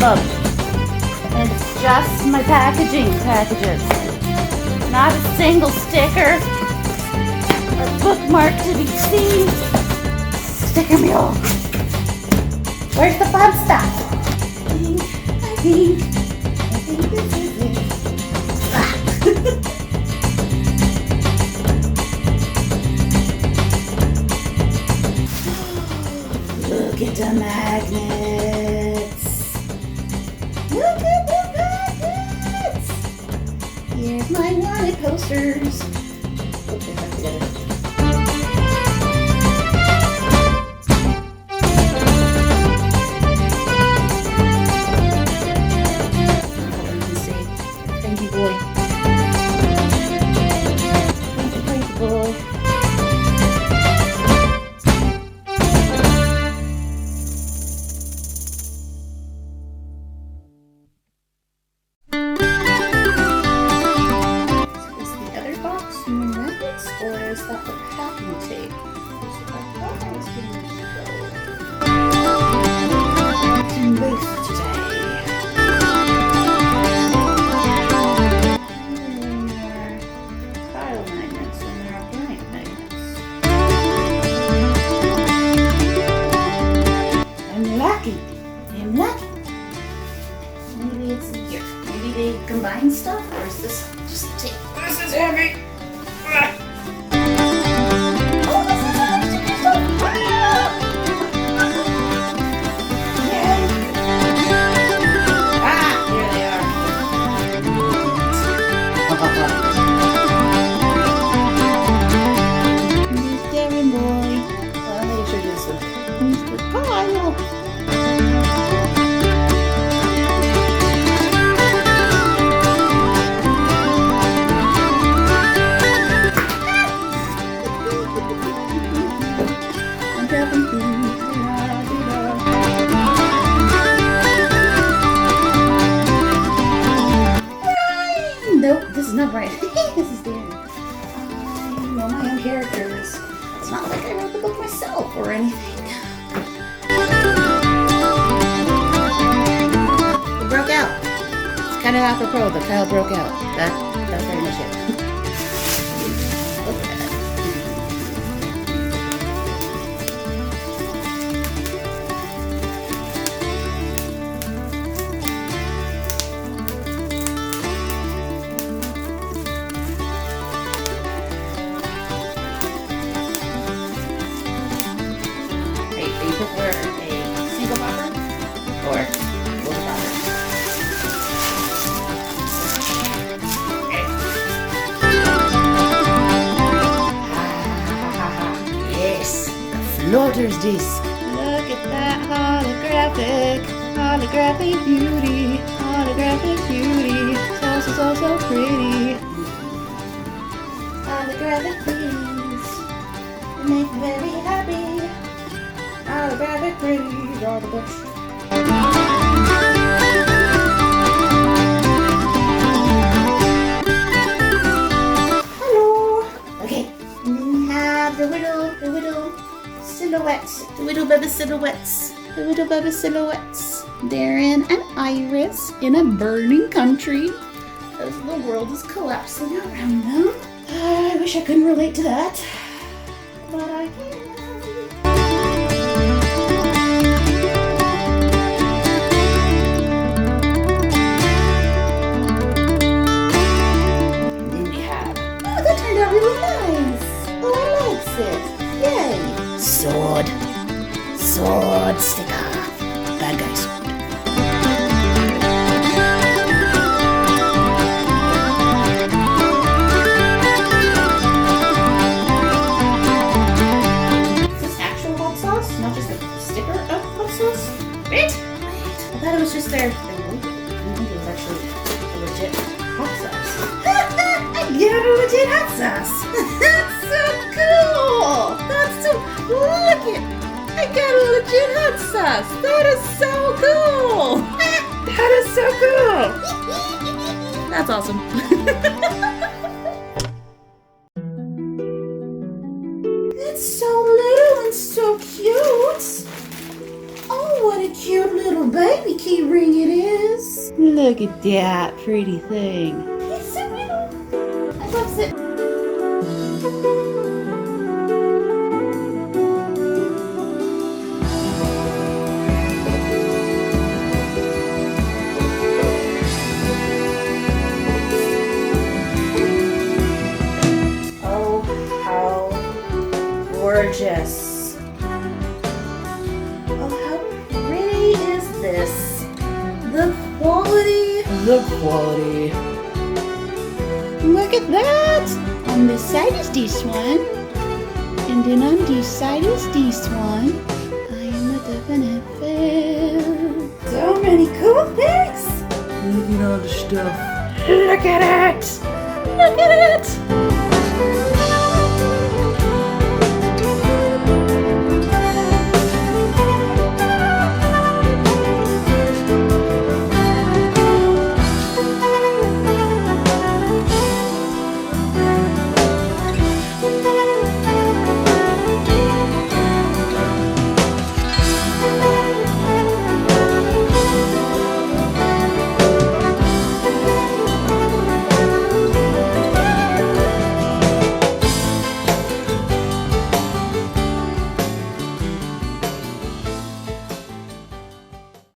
of them. And it's just my packaging packages. Not a single sticker or bookmark to be seen. Sticker mule. Where's the fun stuff? I think this is it. Ah. Look at the magnets. Look at the magnets. Here's my wanted posters. Put this back together. I'm lucky. Maybe it's in here. Maybe they combine stuff, or is this just tape? This is heavy. Oh, this is heavy. Here they are. Meet Darren boy. Well, I'm going to show you this one. He's the Kyle. Nope, this is not right. This is Darren. I know my own characters. It's not like I wrote the book myself or anything. It broke out. It's kind of apropos that Kyle broke out. That's very much it. Look at that. Prefer a single popper or double popper? Yes, the floater's disc. Look at that holographic beauty, so so pretty. Holographic things make me very happy. Holographic pretty are the books. Hello. Okay, and then we have the little silhouettes, the little baby silhouettes. Darren and Iris in a burning country as the world is collapsing around them. I wish I couldn't relate to that, but I can. Really nice. Oh, I like it. Yay. Sword sticker. Bad guy sword. Is this actual hot sauce? Not just a sticker of hot sauce? Wait. I thought it was just their logo. I didn't think it was actually a legit hot sauce. I got a legit hot sauce. That's so cool. That's so, look it. I got a legit hot sauce. That is so cool. That is so cool. That's awesome. It's so little and so cute. Oh, what a cute little baby key ring it Look at that pretty thing. It's so little. I love it. Oh, how gorgeous. Oh, how pretty is this? The quality. The quality. Look at that! On this side is this one. And then on this side is this one. I am a definite fan. So many cool things. Look at all the stuff. Look at it. Look at it.